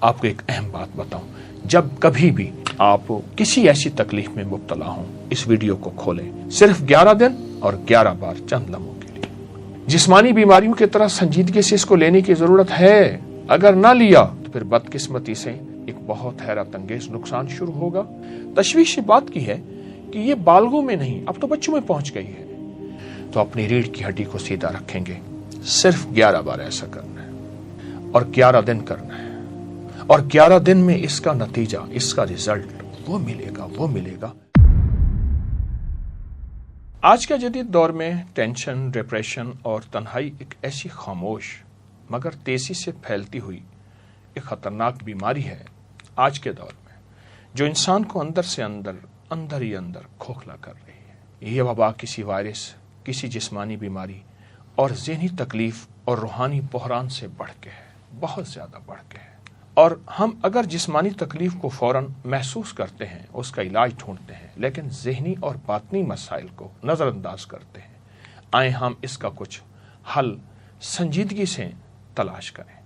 آپ کو ایک اہم بات بتاؤں، جب کبھی بھی آپ کسی ایسی تکلیف میں مبتلا ہوں، اس ویڈیو کو کھولیں، صرف 11 دن اور 11 بار چند لمحوں کے لیے۔ جسمانی بیماریوں کی طرح سنجیدگی سے اس کو لینے کی ضرورت ہے، اگر نہ لیا تو پھر بدقسمتی سے ایک بہت حیرت انگیز نقصان شروع ہوگا۔ تشویش بات کی ہے کہ یہ بالغوں میں نہیں، اب تو بچوں میں پہنچ گئی ہے۔ تو اپنی ریڑھ کی ہڈی کو سیدھا رکھیں گے، صرف 11 بار ایسا کرنا ہے اور 11 دن کرنا ہے، اور 11 دن میں اس کا نتیجہ، اس کا ریزلٹ وہ ملے گا۔ آج کا جدید دور میں ٹینشن، ڈپریشن اور تنہائی ایک ایسی خاموش مگر تیزی سے پھیلتی ہوئی ایک خطرناک بیماری ہے آج کے دور میں، جو انسان کو اندر سے اندر ہی کھوکھلا کر رہی ہے۔ یہ وبا کسی وائرس، کسی جسمانی بیماری اور ذہنی تکلیف اور روحانی بحران سے بڑھ کے ہے، بہت زیادہ بڑھ کے ہے۔ اور ہم اگر جسمانی تکلیف کو فوراً محسوس کرتے ہیں، اس کا علاج ڈھونڈتے ہیں، لیکن ذہنی اور باطنی مسائل کو نظر انداز کرتے ہیں۔ آئیں ہم اس کا کچھ حل سنجیدگی سے تلاش کریں۔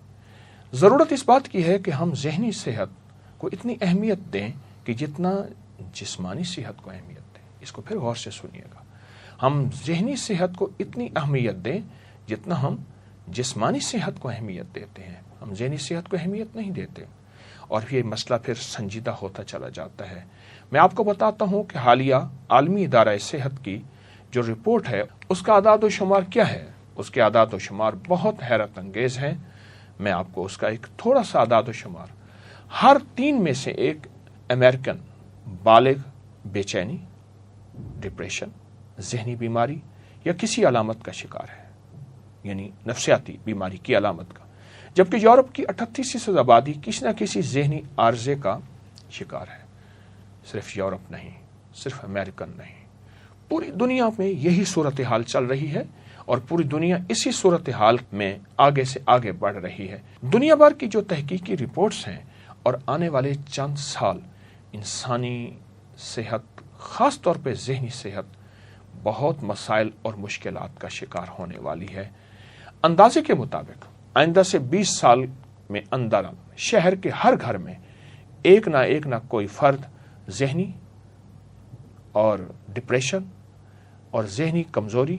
ضرورت اس بات کی ہے کہ ہم ذہنی صحت کو اتنی اہمیت دیں کہ جتنا جسمانی صحت کو اہمیت دیں۔ اس کو پھر غور سے سنیے گا۔ ہم ذہنی صحت کو اتنی اہمیت دیں جتنا ہم جسمانی صحت کو اہمیت دیتے ہیں۔ ہم ذہنی صحت کو اہمیت نہیں دیتے اور یہ مسئلہ پھر سنجیدہ ہوتا چلا جاتا ہے۔ میں آپ کو بتاتا ہوں کہ حالیہ عالمی ادارہ صحت کی جو رپورٹ ہے، اس کا اعداد و شمار کیا ہے۔ اس کے اعداد و شمار بہت حیرت انگیز ہیں۔ میں آپ کو اس کا ایک تھوڑا سا اعداد و شمار، ہر 3 میں سے ایک امریکن بالغ بے چینی، ڈپریشن، ذہنی بیماری یا کسی علامت کا شکار ہے، یعنی نفسیاتی بیماری کی علامت کا، جبکہ یورپ کی 38% آبادی کسی نہ کسی ذہنی عارضے کا شکار ہے۔ صرف یورپ نہیں، صرف امریکن نہیں، پوری دنیا میں یہی صورتحال چل رہی ہے اور پوری دنیا اسی صورتحال میں آگے سے آگے بڑھ رہی ہے۔ دنیا بھر کی جو تحقیقی رپورٹس ہیں اور آنے والے چند سال انسانی صحت، خاص طور پہ ذہنی صحت، بہت مسائل اور مشکلات کا شکار ہونے والی ہے۔ اندازے کے مطابق آئندہ سے 20 سال میں اندر شہر کے ہر گھر میں ایک نہ کوئی فرد ذہنی اور ڈپریشن اور ذہنی کمزوری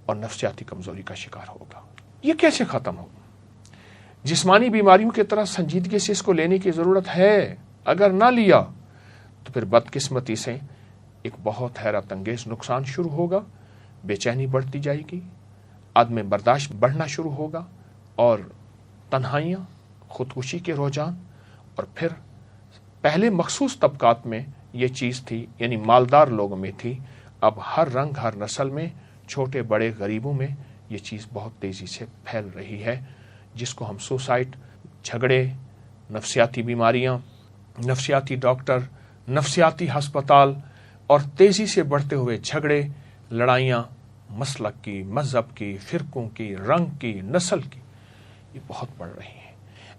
اور نفسیاتی کمزوری کا شکار ہوگا۔ یہ کیسے ختم ہوگا؟ جسمانی بیماریوں کی طرح سنجیدگی سے اس کو لینے کی ضرورت ہے، اگر نہ لیا تو پھر بدقسمتی سے ایک بہت حیرت انگیز نقصان شروع ہوگا۔ بے چینی بڑھتی جائے گی، عدم برداشت بڑھنا شروع ہوگا، اور تنہائیاں، خودکشی کے رجحان، اور پھر پہلے مخصوص طبقات میں یہ چیز تھی، یعنی مالدار لوگوں میں تھی، اب ہر رنگ، ہر نسل میں، چھوٹے بڑے غریبوں میں یہ چیز بہت تیزی سے پھیل رہی ہے، جس کو ہم سوسائڈ، جھگڑے، نفسیاتی بیماریاں، نفسیاتی ڈاکٹر، نفسیاتی ہسپتال اور تیزی سے بڑھتے ہوئے جھگڑے، لڑائیاں، مسلک کی، مذہب کی، فرقوں کی، رنگ کی، نسل کی، یہ بہت بڑھ رہی ہیں۔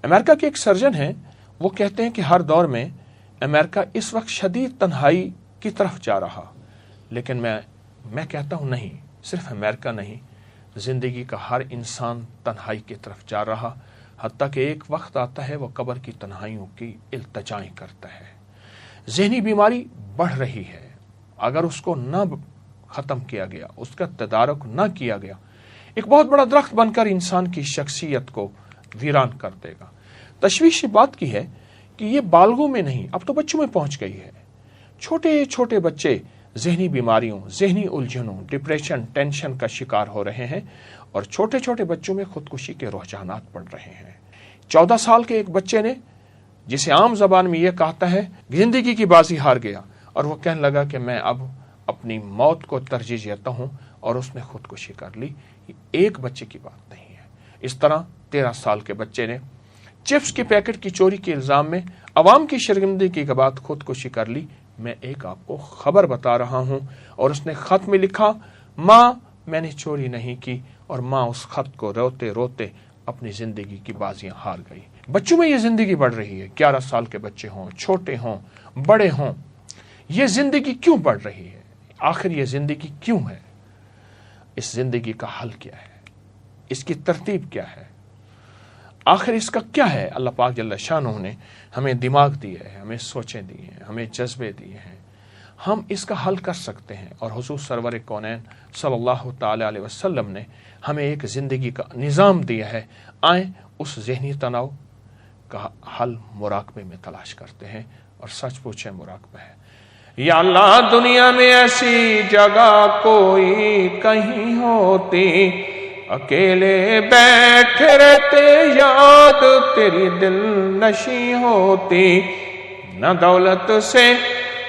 امریکہ کے ایک سرجن ہیں، وہ کہتے ہیں کہ ہر دور میں امریکہ اس وقت شدید تنہائی کی طرف جا رہا، لیکن میں کہتا ہوں نہیں، صرف امریکہ نہیں، زندگی کا ہر انسان تنہائی کی طرف جا رہا، حتیٰ کہ ایک وقت آتا ہے وہ قبر کی تنہائیوں کی التجائیں کرتا ہے۔ ذہنی بیماری بڑھ رہی ہے، اگر اس کو نہ ختم کیا گیا، اس کا تدارک نہ کیا گیا، ایک بہت بڑا درخت بن کر انسان کی شخصیت کو ویران کر دے گا۔ تشویش بات کی ہے کہ یہ بالغوں میں نہیں، اب تو بچوں میں پہنچ گئی ہے۔ چھوٹے چھوٹے بچے ذہنی بیماریوں، ذہنی الجھنوں، ڈپریشن، ٹینشن کا شکار ہو رہے ہیں، اور چھوٹے چھوٹے بچوں میں خودکشی کے رجحانات بڑھ رہے ہیں۔ 14 سال کے ایک بچے نے، جسے عام زبان میں یہ کہتا ہے زندگی کی بازی ہار گیا، اور وہ کہنے لگا کہ میں اب اپنی موت کو ترجیح دیتا ہوں، اور اس نے خودکشی کر لی۔ یہ ایک بچے کی بات نہیں ہے۔ اس طرح 13 سال کے بچے نے چپس کے پیکٹ کی چوری کے الزام میں عوام کی شرمندگی کے بعد خودکشی کر لی۔ میں ایک آپ کو خبر بتا رہا ہوں، اور اس نے خط میں لکھا، ماں میں نے چوری نہیں کی، اور ماں اس خط کو روتے روتے اپنی زندگی کی بازیاں ہار گئی۔ بچوں میں یہ زندگی بڑھ رہی ہے، 11 سال کے بچے ہوں، چھوٹے ہوں، بڑے ہوں، یہ زندگی کیوں بڑھ رہی ہے؟ آخر یہ زندگی کیوں ہے؟ اس زندگی کا حل کیا ہے؟ اس کی ترتیب کیا ہے؟ آخر اس کا کیا ہے؟ اللہ پاک جل شانہ نے ہمیں دماغ دیے ہیں، ہمیں سوچیں دی ہیں، ہمیں جذبے دیے ہیں، ہم اس کا حل کر سکتے ہیں۔ اور حضور سرور کونین صلی اللہ تعالی علیہ وسلم نے ہمیں ایک زندگی کا نظام دیا ہے۔ آئیں اس ذہنی تناؤ کا حل مراقبے میں تلاش کرتے ہیں، اور سچ پوچھیں مراقبہ ہے۔ یا اللہ دنیا میں ایسی جگہ کوئی کہیں ہوتی، اکیلے بیٹھے رہتے یاد تیری دل نشی ہوتی، نہ دولت سے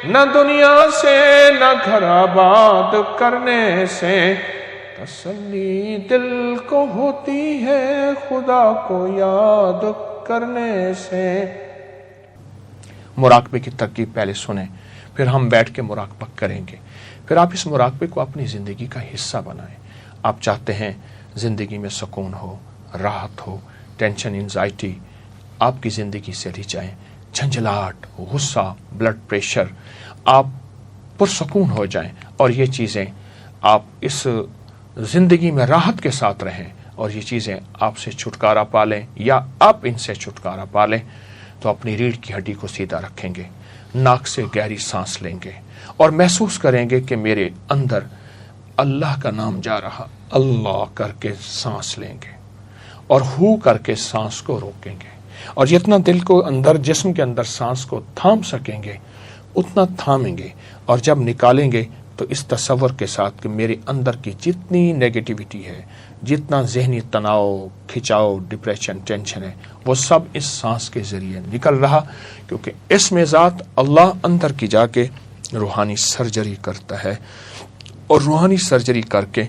نہ دنیا سے نہ گھر آباد کرنے سے تسلی دل کو ہوتی ہے خدا کو یاد کرنے سے۔ مراقبے کی ترکیب پہلے سنیں، پھر ہم بیٹھ کے مراقبہ کریں گے، پھر آپ اس مراقبے کو اپنی زندگی کا حصہ بنائیں۔ آپ چاہتے ہیں زندگی میں سکون ہو، راحت ہو، ٹینشن انزائٹی آپ کی زندگی سے ہٹ جائیں، جھنجھلاہٹ، غصہ، بلڈ پریشر، آپ پرسکون ہو جائیں، اور یہ چیزیں آپ اس زندگی میں راحت کے ساتھ رہیں، اور یہ چیزیں آپ سے چھٹکارا پا لیں یا آپ ان سے چھٹکارا پا لیں، تو اپنی ریڑھ کی ہڈی کو سیدھا رکھیں گے، ناک سے گہری سانس لیں گے، اور محسوس کریں گے کہ میرے اندر اللہ کا نام جا رہا، اللہ کر کے سانس لیں گے، اور ہو کر کے سانس کو روکیں گے، اور جتنا دل کو اندر، جسم کے اندر سانس کو تھام سکیں گے اتنا تھامیں گے، اور جب نکالیں گے تو اس تصور کے ساتھ کہ میرے اندر کی جتنی نیگیٹیوٹی ہے، جتنا ذہنی تناؤ، کھچاؤ، ڈپریشن، ٹینشن ہے، وہ سب اس سانس کے ذریعے نکل رہا، کیونکہ اس میں ذات اللہ اندر کی جا کے روحانی سرجری کرتا ہے، اور روحانی سرجری کر کے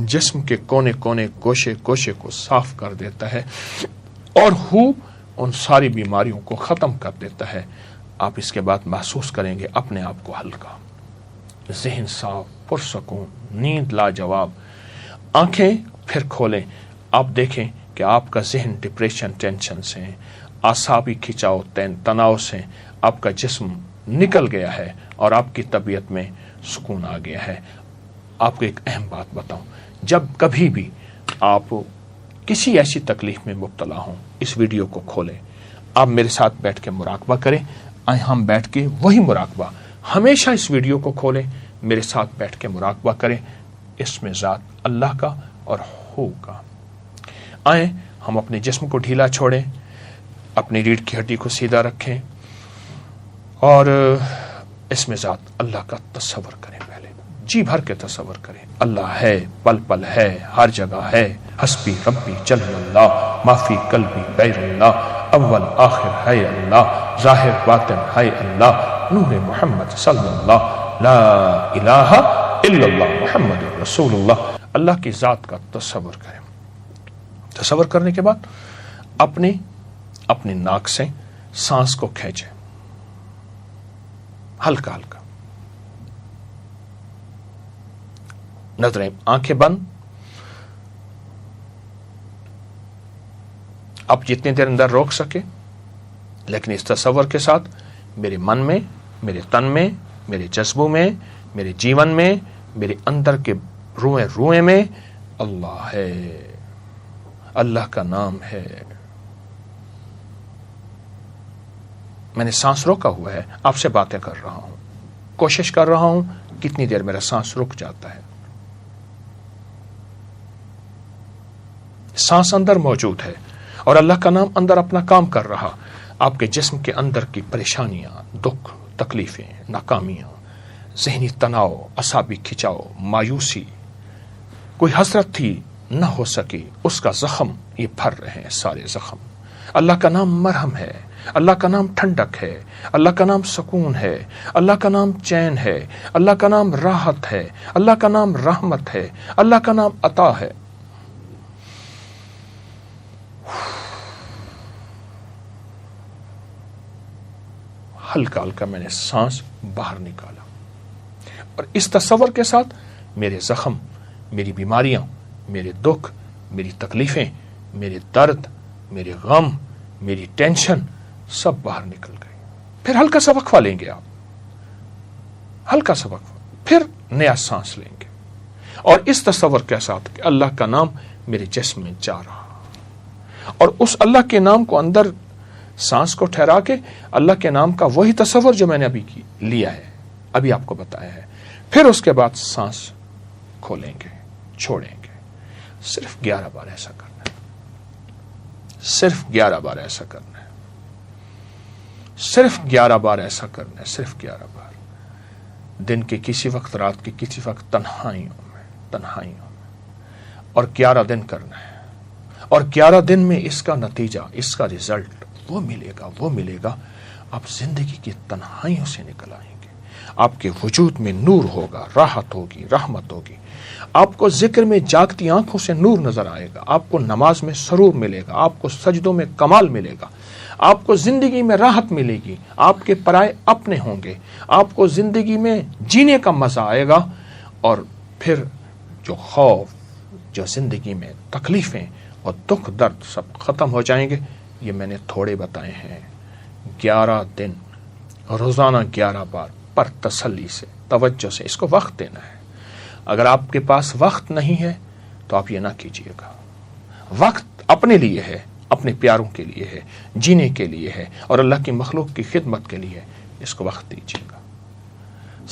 جسم کے کونے کونے، گوشے گوشے کو صاف کر دیتا ہے، اور ان ساری بیماریوں کو ختم کر دیتا ہے۔ آپ اس کے بعد محسوس کریں گے اپنے آپ کو ہلکا، ذہن صاف، پرسکون، نیند لاجواب۔ آنکھیں پھر کھولیں، آپ دیکھیں کہ آپ کا ذہن ڈپریشن، ٹینشن سے، اعصابی کھچاؤ، تناؤ سے آپ کا جسم نکل گیا ہے، اور آپ کی طبیعت میں سکون آ گیا ہے۔ آپ کو ایک اہم بات بتاؤں، جب کبھی بھی آپ کسی ایسی تکلیف میں مبتلا ہوں، اس ویڈیو کو کھولیں، آپ میرے ساتھ بیٹھ کے مراقبہ کریں۔ آئیں ہم بیٹھ کے وہی مراقبہ، ہمیشہ اس ویڈیو کو کھولیں، میرے ساتھ بیٹھ کے مراقبہ کریں، اس میں ذات اللہ کا اور ہو کا۔ آئیں ہم اپنے جسم کو ڈھیلا چھوڑیں، اپنی ریڑھ کی ہڈی کو سیدھا رکھیں، اور اس میں ذات اللہ کا تصور کریں۔ پہلے جی بھر کے تصور کریں، اللہ ہے، پل پل ہے، ہر جگہ ہے، حسبی ربی جل اللہ، معافی قلبی غیر اللہ، اول آخر ہے اللہ، ظاہر باطن ہے اللہ، نور محمد صلی اللہ، لا الہ الا اللہ محمد رسول اللہ۔ اللہ کی ذات کا تصور کریں۔ تصور کرنے کے بعد اپنے ناک سے سانس کو کھینچیں، ہلکا ہلکا، نظریں، آنکھیں بند۔ آپ جتنی دیر اندر روک سکے، لیکن اس تصور کے ساتھ میرے من میں، میرے تن میں، میرے جذبوں میں، میرے جیون میں، میرے اندر کے روئیں روئیں میں اللہ ہے، اللہ کا نام ہے۔ میں نے سانس روکا ہوا ہے، آپ سے باتیں کر رہا ہوں، کوشش کر رہا ہوں کتنی دیر میرا سانس رک جاتا ہے۔ سانس اندر موجود ہے، اور اللہ کا نام اندر اپنا کام کر رہا۔ آپ کے جسم کے اندر کی پریشانیاں، دکھ، تکلیفیں، ناکامیاں، ذہنی تناؤ، اعصابی کھچاؤ، مایوسی، کوئی حسرت تھی نہ ہو سکی، اس کا زخم یہ بھر رہے ہیں سارے زخم۔ اللہ کا نام مرہم ہے، اللہ کا نام ٹھنڈک ہے، اللہ کا نام سکون ہے، اللہ کا نام چین ہے، اللہ کا نام راحت ہے، اللہ کا نام رحمت ہے، اللہ کا نام عطا ہے۔ ہلکا ہلکا میں نے سانس باہر نکالا، اور اس تصور کے ساتھ میرے زخم، میری بیماریاں، میرے دکھ، میری تکلیفیں، میرے درد، میرے غم، میری ٹینشن سب باہر نکل گئے۔ پھر ہلکا سا وقفہ لیں گے، آپ ہلکا سا وقفہ، پھر نیا سانس لیں گے، اور اس تصور کے ساتھ کہ اللہ کا نام میرے جسم میں جا رہا، اور اس اللہ کے نام کو اندر سانس کو ٹھہرا کے اللہ کے نام کا وہی تصور جو میں نے ابھی لیا ہے، ابھی آپ کو بتایا ہے، پھر اس کے بعد سانس کھولیں گے، چھوڑیں گے. صرف 11 بار ایسا کرنا ہے، صرف 11 بار ایسا کرنا ہے، صرف 11 بار ایسا کرنا ہے، صرف 11 بار. دن کے کسی وقت، رات کے کسی وقت، تنہائیوں میں اور 11 دن کرنا ہے. اور 11 دن میں اس کا نتیجہ، اس کا رزلٹ وہ ملے گا. آپ زندگی کی تنہائیوں سے نکل آئیں گے. آپ کے وجود میں نور ہوگا، راحت ہوگی، رحمت ہوگی. آپ کو ذکر میں جاگتی آنکھوں سے نور نظر آئے گا. آپ کو نماز میں سرور ملے گا. آپ کو سجدوں میں کمال ملے گا. آپ کو زندگی میں راحت ملے گی. آپ کے پرائے اپنے ہوں گے. آپ کو زندگی میں جینے کا مزہ آئے گا. اور پھر جو خوف، جو زندگی میں تکلیفیں اور دکھ درد سب ختم ہو جائیں گے. یہ میں نے تھوڑے بتائے ہیں. 11 دن روزانہ 11 بار پر تسلی سے، توجہ سے اس کو وقت دینا ہے. اگر آپ کے پاس وقت نہیں ہے تو آپ یہ نہ کیجیے گا. وقت اپنے لیے ہے، اپنے پیاروں کے لیے ہے، جینے کے لیے ہے اور اللہ کی مخلوق کی خدمت کے لیے. اس کو وقت دیجیے گا.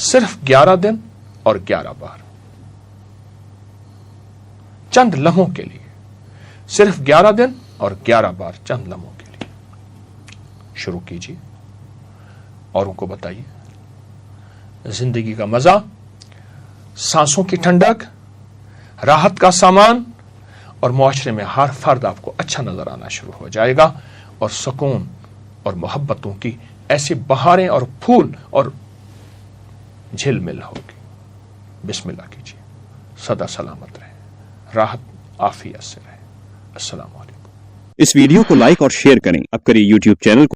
صرف 11 دن اور 11 بار، چند لمحوں کے لیے. صرف 11 دن اور 11 بار چند لمحوں کے لیے. شروع کیجیے، اوروں کو بتائیے. زندگی کا مزہ، سانسوں کی ٹھنڈک، راحت کا سامان اور معاشرے میں ہر فرد آپ کو اچھا نظر آنا شروع ہو جائے گا. اور سکون اور محبتوں کی ایسی بہاریں اور پھول اور جھل مل ہوگی. بسم اللہ کیجیے. سدا سلامت رہے، راحت عافیت سے رہے. السلام علیکم. اس ویڈیو کو لائک اور شیئر کریں. اب کریے یوٹیوب چینل کو